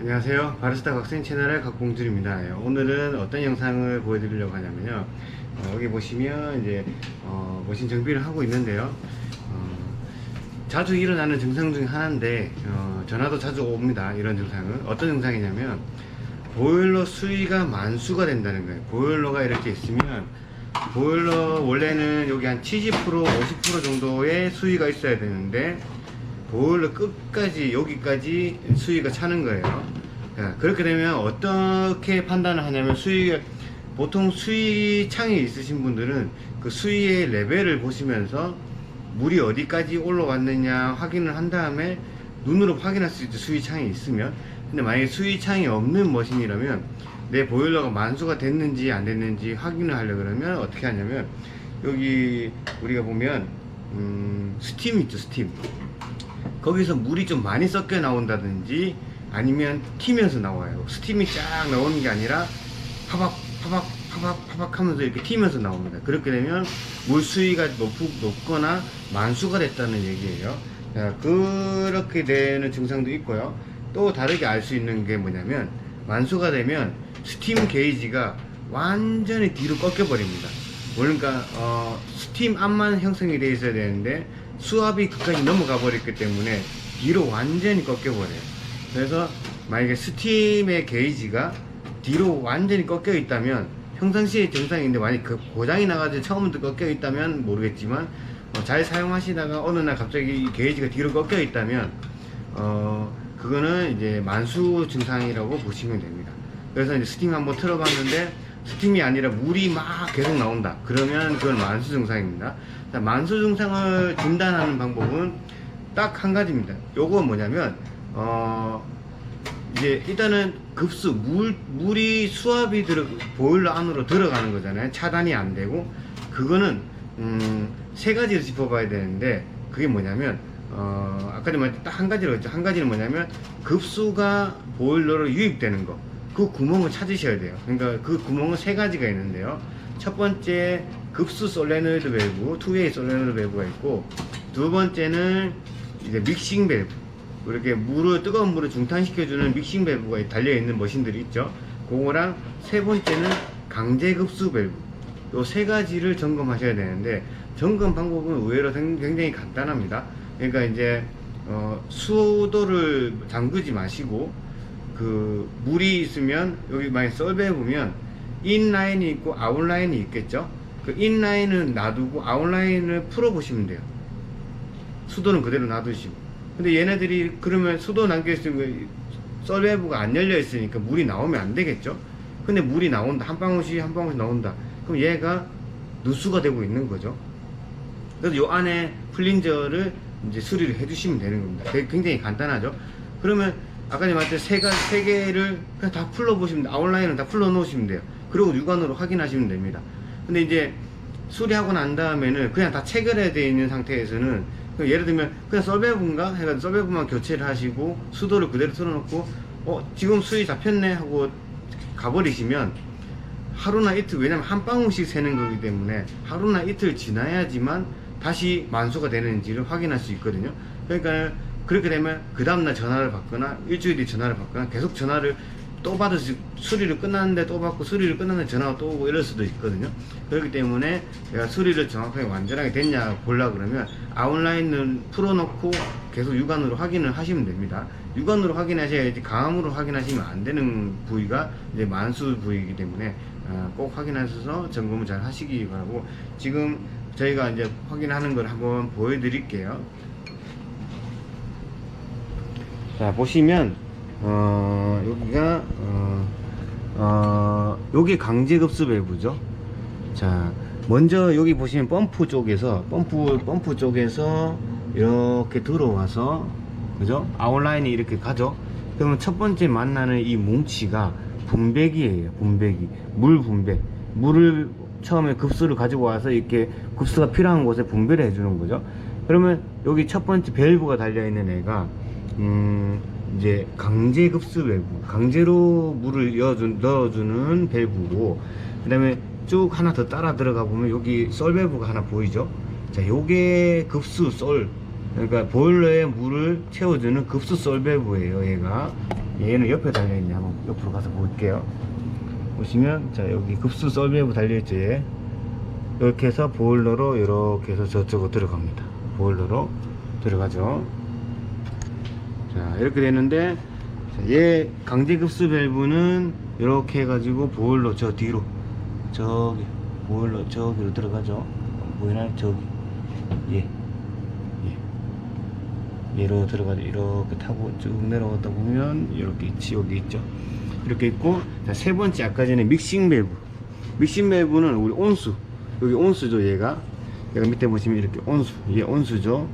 안녕하세요. 바리스타 각생 채널의 각공줄입니다. 오늘은 어떤 영상을 보여드리려고 하냐면요. 여기 보시면 이제 머신 정비를 하고 있는데요. 자주 일어나는 증상 중에 하나인데 전화도 자주 옵니다. 이런 증상은 어떤 증상이냐면 보일러 수위가 만수가 된다는 거예요. 보일러가 이렇게 있으면 보일러 원래는 여기 한 70% 50% 정도의 수위가 있어야 되는데 보일러 끝까지 여기까지 수위가 차는 거예요. 그렇게 되면 어떻게 판단을 하냐면 보통 수위 창이 있으신 분들은 그 수위의 레벨을 보시면서 물이 어디까지 올라왔느냐 확인을 한 다음에 눈으로 확인할 수 있죠. 수위 창이 있으면. 근데 만약에 수위 창이 없는 머신이라면 내 보일러가 만수가 됐는지 안 됐는지 확인을 하려고 그러면 어떻게 하냐면 여기 우리가 보면 스팀 있죠. 스팀. 거기서 물이 좀 많이 섞여 나온다든지 아니면 튀면서 나와요. 스팀이 쫙 나오는 게 아니라 파박 파박 파박 파박 하면서 이렇게 튀면서 나옵니다. 그렇게 되면 물 수위가 높거나 만수가 됐다는 얘기예요. 자, 그렇게 되는 증상도 있고요. 또 다르게 알 수 있는 게 뭐냐면 만수가 되면 스팀 게이지가 완전히 뒤로 꺾여 버립니다. 그러니까 스팀 압만 형성이 되어 있어야 되는데 수압이 끝까지 넘어가 버렸기 때문에 뒤로 완전히 꺾여 버려요. 그래서 만약에 스팀의 게이지가 뒤로 완전히 꺾여 있다면 평상시에 정상인데 만약 그 고장이 나가지고 처음부터 꺾여 있다면 모르겠지만 잘 사용하시다가 어느 날 갑자기 이 게이지가 뒤로 꺾여 있다면 그거는 이제 만수 증상이라고 보시면 됩니다. 그래서 이제 스팀 한번 틀어봤는데 스팀이 아니라 물이 막 계속 나온다. 그러면 그건 만수 증상입니다. 자, 만수 증상을 진단하는 방법은 딱 한 가지입니다. 요거 뭐냐면 이제 일단은 급수 물이 수압이 보일러 안으로 들어가는 거잖아요. 차단이 안 되고 그거는 세 가지를 짚어봐야 되는데 그게 뭐냐면 아까 전에 딱 한 가지로 했죠. 한 가지는 뭐냐면 급수가 보일러로 유입되는 거. 그 구멍을 찾으셔야 돼요. 그러니까 그 구멍은 세 가지가 있는데요. 첫 번째 급수 솔레노이드 밸브, 투웨이 솔레노이드 밸브가 있고, 두 번째는 이제 믹싱 밸브. 이렇게 뜨거운 물을 중탄시켜주는 믹싱 밸브가 달려있는 머신들이 있죠. 그거랑 세 번째는 강제 급수 밸브. 요 세 가지를 점검하셔야 되는데, 점검 방법은 의외로 굉장히 간단합니다. 그러니까 이제 수도를 잠그지 마시고 그 물이 있으면 여기 만약 썰배 보면 인라인이 있고 아웃라인이 있겠죠. 그 인라인은 놔두고 아웃라인을 풀어 보시면 돼요. 수도는 그대로 놔두시고. 근데 얘네들이 그러면 수도 남겨 있으면 썰배부가 안 열려 있으니까 물이 나오면 안 되겠죠. 근데 물이 나온다. 한 방울씩 한 방울씩 나온다. 그럼 얘가 누수가 되고 있는 거죠. 그래서 요 안에 플린저를 이제 수리를 해주시면 되는 겁니다. 굉장히 간단하죠. 그러면 아까 말했던 세 개를 그냥 다 풀어보시면 돼요. 아웃라인은 다 풀어 놓으시면 돼요. 그리고 육안으로 확인하시면 됩니다. 근데 이제 수리하고 난 다음에는 그냥 다 체결해 되어 있는 상태에서는 예를 들면 그냥 썰배부인가 해가지고 썰배부만 교체를 하시고 수도를 그대로 틀어놓고 지금 수위 잡혔네 하고 가버리시면 하루나 이틀, 왜냐면 한 방울씩 새는 거기 때문에 하루나 이틀 지나야지만 다시 만수가 되는지를 확인할 수 있거든요. 그러니까 그렇게 되면 그 다음날 전화를 받거나 일주일 뒤 전화를 받거나 계속 전화를 또 받으시 수리를 끝났는데 또 받고 수리를 끝났는데 전화가 또 오고 이럴 수도 있거든요. 그렇기 때문에 내가 수리를 정확하게 완전하게 됐냐 보려고 그러면 아웃라인을 풀어놓고 계속 육안으로 확인을 하시면 됩니다. 육안으로 확인하셔야지 강함으로 확인하시면 안 되는 부위가 이제 만수 부위이기 때문에 꼭 확인하셔서 점검을 잘 하시기 바라고, 지금 저희가 이제 확인하는 걸 한번 보여드릴게요. 자, 보시면 여기가 여기 강제급수 밸브죠. 자, 먼저 여기 보시면 펌프 쪽에서 이렇게 들어와서, 그죠? 아웃라인이 이렇게 가죠. 그러면 첫 번째 만나는 이 뭉치가 분배기예요. 분배기, 물 분배. 물을 처음에 급수를 가지고 와서 이렇게 급수가 필요한 곳에 분배를 해주는 거죠. 그러면 여기 첫 번째 밸브가 달려 있는 애가 이제 강제 급수 밸브, 강제로 물을 넣어주는 밸브고, 그 다음에 쭉 하나 더 따라 들어가 보면 여기 썰 밸브가 하나 보이죠. 자, 요게 급수 썰, 그러니까 보일러에 물을 채워주는 급수 썰 밸브예요. 얘가 얘는 옆에 달려있네. 한번 옆으로 가서 볼게요. 보시면 자 여기 급수 썰밸브 달려있죠. 얘 이렇게 해서 보일러로 이렇게 해서 저쪽으로 들어갑니다. 보일러로 들어가죠. 자 이렇게 되는데, 얘 강제 급수 밸브는 이렇게 해가지고 보일러 저 뒤로, 저기 보일러 저기로 들어가죠. 보이나요? 저기 얘로 들어가죠. 이렇게 타고 쭉 내려가다 보면 이렇게 있지. 여기 있죠. 이렇게 있고, 자 세 번째 아까 전에 믹싱 밸브. 믹싱 밸브는 우리 온수, 여기 온수죠. 얘가 밑에 보시면 이렇게 온수, 얘 온수죠.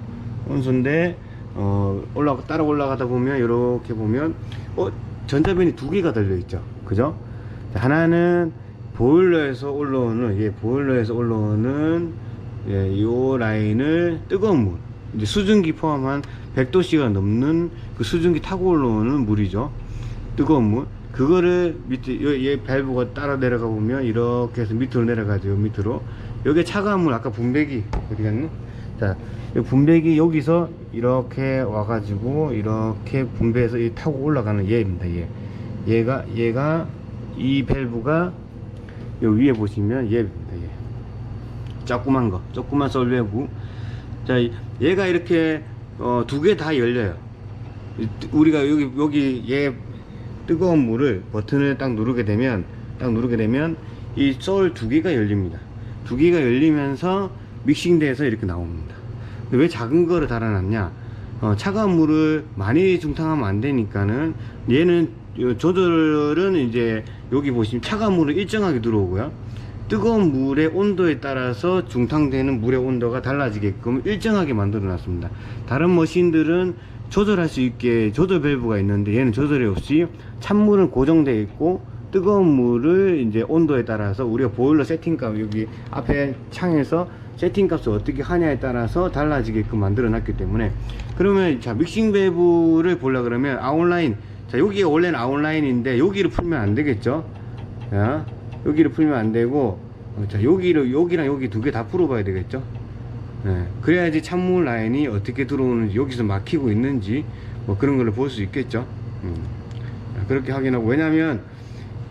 온수인데 따라 올라가다 보면 이렇게 보면 전자변이 두 개가 달려 있죠. 그죠? 자, 하나는 보일러에서 올라오는, 보일러에서 올라오는 요 라인을 뜨거운 물, 이제 수증기 포함한 100도씨가 넘는 그 수증기 타고 올라오는 물이죠. 뜨거운 물. 그거를 밑에 얘 밸브가 따라 내려가 보면 이렇게 해서 밑으로 내려가죠. 밑으로. 여기 차가운 물, 아까 분배기 어디 갔니? 자, 이 분배기 여기서 이렇게 와가지고 이렇게 분배해서 타고 올라가는 얘입니다. 얘가 이 밸브가 요 위에 보시면 얘입니다. 조그만 썰밸브. 자, 얘가 이렇게 두 개 다 열려요. 우리가 여기 얘 뜨거운 물을 버튼을 딱 누르게 되면 이 썰 두 개가 열립니다. 두 개가 열리면서 믹싱돼서 이렇게 나옵니다. 왜 작은 거를 달아놨냐? 차가운 물을 많이 중탕하면 안 되니까는, 얘는 조절은 이제 여기 보시면 차가운 물을 일정하게 들어오고요, 뜨거운 물의 온도에 따라서 중탕되는 물의 온도가 달라지게끔 일정하게 만들어 놨습니다. 다른 머신들은 조절할 수 있게 조절 밸브가 있는데, 얘는 조절이 없이 찬물은 고정되어 있고, 뜨거운 물을 이제 온도에 따라서 우리가 보일러 세팅값, 여기 앞에 창에서 세팅값을 어떻게 하냐에 따라서 달라지게끔 만들어 놨기 때문에, 그러면 자 믹싱 밸브를 보려 그러면 아웃라인, 자 여기가 원래는 아웃라인인데 여기를 풀면 안 되겠죠. 자, 여기를 풀면 안 되고, 자 여기랑 여기 두 개 다 풀어봐야 되겠죠. 그래야지 찬물 라인이 어떻게 들어오는지, 여기서 막히고 있는지 뭐 그런 걸 볼 수 있겠죠. 그렇게 확인하고, 왜냐면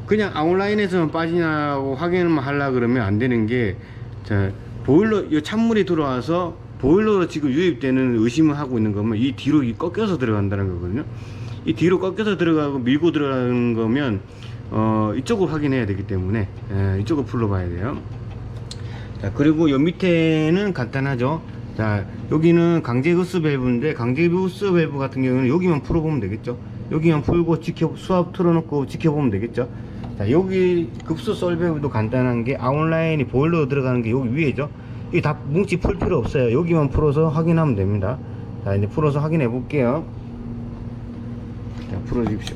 그냥 아웃라인에서만 빠지냐고 확인만 하려 그러면 안 되는 게, 자 보일러 이 찬물이 들어와서 보일러로 지금 유입되는 의심을 하고 있는 거면 이 뒤로 꺾여서 들어간다는 거거든요. 이 뒤로 꺾여서 들어가고 밀고 들어가는 거면 이쪽을 확인해야 되기 때문에 이쪽을 풀러봐야 돼요. 자, 그리고 요 밑에는 간단하죠. 자, 여기는 강제 급수 밸브인데, 강제 급수 밸브 같은 경우는 여기만 풀어보면 되겠죠. 여기만 풀고 수압 틀어놓고 지켜보면 되겠죠. 자, 여기 급수 썰 밸브도 간단한 게, 아웃라인이 보일러로 들어가는 게 여기 위에죠. 이게 다 뭉치 풀 필요 없어요. 여기만 풀어서 확인하면 됩니다. 자, 이제 풀어서 확인해 볼게요. 자, 풀어주십시오.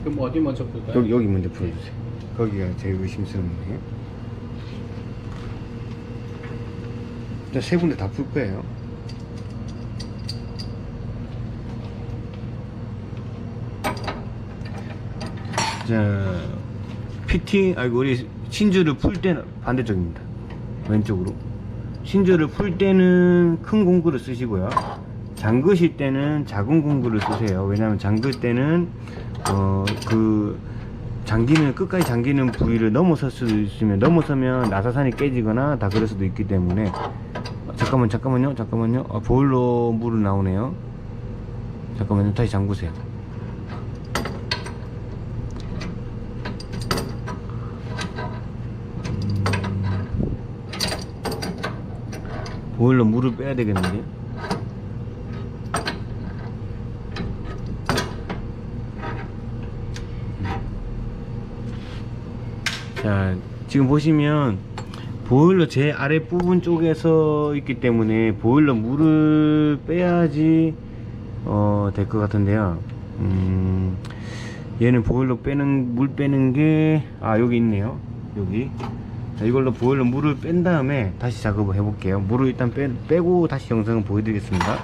그럼 어디 먼저 풀까요? 여기 먼저 풀어주세요. 거기가 제일 의심스럽네요. 자, 세 군데 다 풀 거예요. 자, 우리 신주를 풀 때는 반대쪽입니다. 왼쪽으로. 신주를 풀 때는 큰 공구를 쓰시고요, 잠그실 때는 작은 공구를 쓰세요. 왜냐면 잠글 때는 끝까지 잠기는 부위를 넘어설 수 있으면, 넘어서면 나사산이 깨지거나 다 그럴 수도 있기 때문에. 잠깐만요. 보일러 물을 나오네요. 잠깐만요. 다시 잠그세요. 보일러 물을 빼야 되겠는데. 자, 지금 보시면 보일러 제 아래 부분 쪽에서 있기 때문에 보일러 물을 빼야지 될 것 같은데요. 얘는 보일러 물 빼는 게 여기 있네요. 여기. 자, 이걸로 보일러 물을 뺀 다음에 다시 작업을 해 볼게요. 물을 일단 빼고 다시 영상을 보여드리겠습니다.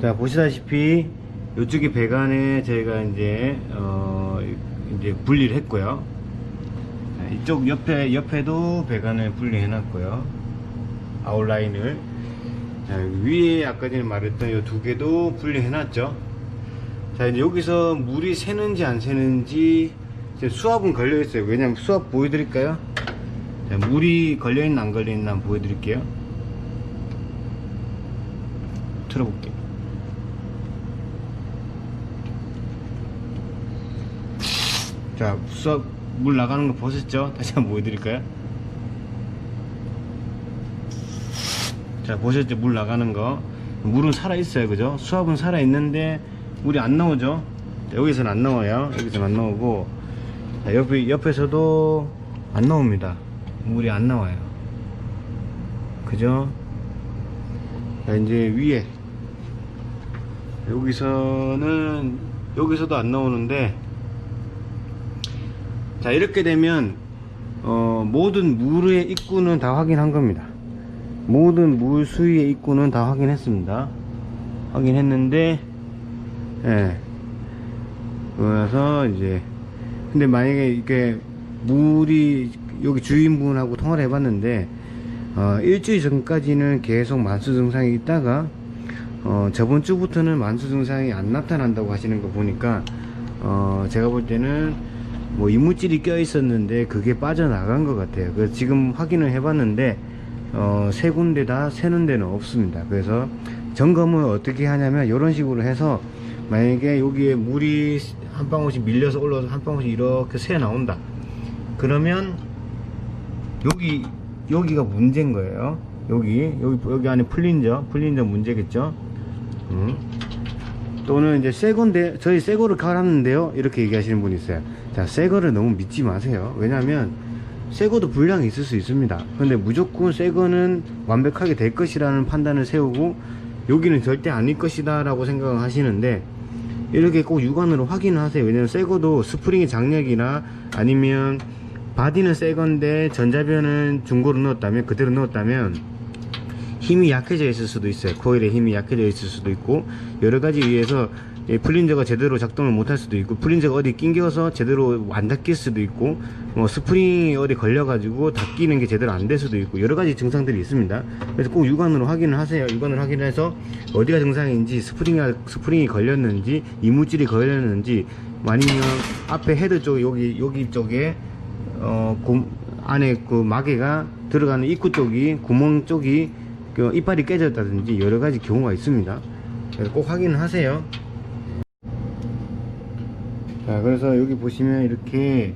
자, 보시다시피 이쪽이 배관에 저희가 이제 분리를 했고요. 자, 이쪽 옆에도 배관을 분리해 놨고요. 아웃라인을. 자, 여기 위에 아까 전에 말했던 이 두 개도 분리해 놨죠. 자, 이제 여기서 물이 새는지 안 새는지 지금 수압은 걸려 있어요. 왜냐면 수압 보여드릴까요? 자, 물이 걸려있나 안 걸려있나 한번 보여드릴게요. 틀어볼게요. 자, 수압 물 나가는 거 보셨죠? 다시 한번 보여드릴까요? 자, 보셨죠? 물 나가는 거. 물은 살아있어요, 그죠? 수압은 살아있는데 물이 안 나오죠? 자, 여기서는 안 나와요. 여기서는 안 나오고, 자, 옆에서도 안 나옵니다. 물이 안 나와요. 그죠? 자, 이제 위에 여기서도 안 나오는데, 자, 이렇게 되면 모든 물의 입구는 다 확인한 겁니다. 모든 물 수위의 입구는 다 확인했습니다. 확인했는데, 예. 그래서 이제, 근데 만약에 이게 물이 여기 주인분하고 통화를 해봤는데, 일주일 전까지는 계속 만수 증상이 있다가, 저번 주부터는 만수 증상이 안 나타난다고 하시는 거 보니까, 제가 볼 때는 뭐 이물질이 껴 있었는데 그게 빠져나간 것 같아요. 그래서 지금 확인을 해봤는데, 세 군데 다 새는 데는 없습니다. 그래서 점검을 어떻게 하냐면 이런 식으로 해서, 만약에 여기에 물이 한 방울씩 밀려서 올라와서 한 방울씩 이렇게 새 나온다. 그러면 여기가 문제인 거예요. 여기 안에 풀린저 문제겠죠. 또는 이제 새 건데 저희 새 거를 갈았는데요, 이렇게 얘기하시는 분이 있어요. 자, 새 거를 너무 믿지 마세요. 왜냐면 새 거도 불량이 있을 수 있습니다. 근데 무조건 새 거는 완벽하게 될 것이라는 판단을 세우고, 여기는 절대 아닐 것이다 라고 생각을 하시는데, 이렇게 꼭 육안으로 확인을 하세요. 왜냐면 새 거도 스프링의 장력이나 아니면 바디는 새 건데 전자변은 중고로 넣었다면, 그대로 넣었다면 힘이 약해져 있을 수도 있어요. 코일의 힘이 약해져 있을 수도 있고, 여러 가지 위해서 플린저가 제대로 작동을 못할 수도 있고, 플린저가 어디 낑겨서 제대로 안 닫힐 수도 있고, 뭐 스프링이 어디 걸려가지고 닫히는 게 제대로 안 될 수도 있고, 여러 가지 증상들이 있습니다. 그래서 꼭 육안으로 확인을 하세요. 육안으로 확인해서 어디가 증상인지, 스프링이 걸렸는지, 이물질이 걸렸는지, 아니면 앞에 헤드 쪽 여기 쪽에 안에 그 마개가 들어가는 입구 쪽이, 구멍 쪽이 그 이빨이 깨졌다든지 여러 가지 경우가 있습니다. 그래서 꼭 확인을 하세요. 자, 그래서 여기 보시면 이렇게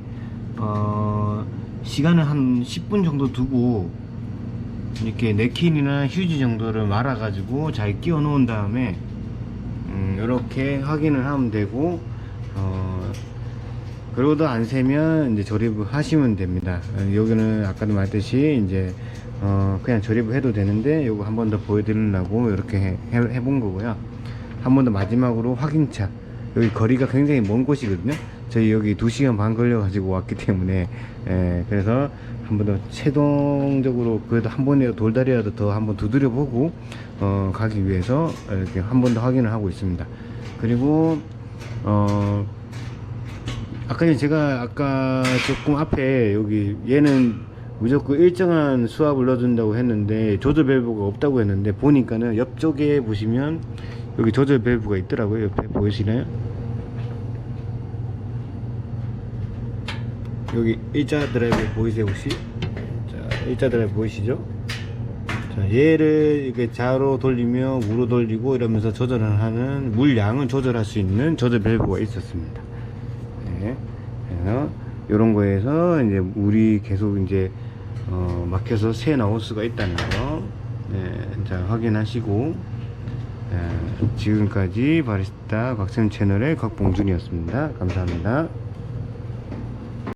시간을 한 10분 정도 두고 이렇게 네킨이나 휴지 정도를 말아 가지고 잘 끼워 놓은 다음에 이렇게 확인을 하면 되고, 그러고도 안 새면 이제 조립을 하시면 됩니다. 여기는 아까도 말했듯이 이제 그냥 조립을 해도 되는데, 요거 한 번 더 보여드리려고 이렇게 해본 거고요. 한 번 더 마지막으로 확인차. 여기 거리가 굉장히 먼 곳이거든요. 저희 여기 2시간 반 걸려 가지고 왔기 때문에, 그래서 한 번 더 최종적으로 그래도 한 번이라도 돌다리라도 더 한번 두드려 보고 가기 위해서 이렇게 한 번 더 확인을 하고 있습니다. 그리고 제가 아까 조금 앞에 여기 얘는 무조건 일정한 수압을 넣어준다고 했는데 조절 밸브가 없다고 했는데, 보니까는 옆쪽에 보시면 여기 조절 밸브가 있더라고요. 옆에 보이시나요? 여기 일자 드라이브 보이세요 혹시? 자, 일자 드라이브 보이시죠? 자, 얘를 이렇게 좌로 돌리며 우로 돌리고 이러면서 조절을 하는, 물량을 조절할 수 있는 조절 밸브가 있었습니다. 네. 그래서 이런 거에서 이제 물이 계속 이제 막혀서 새 나올 수가 있다는 거, 자, 확인하시고, 지금까지 바리스타 곽쌤 채널의 곽봉준이었습니다. 감사합니다.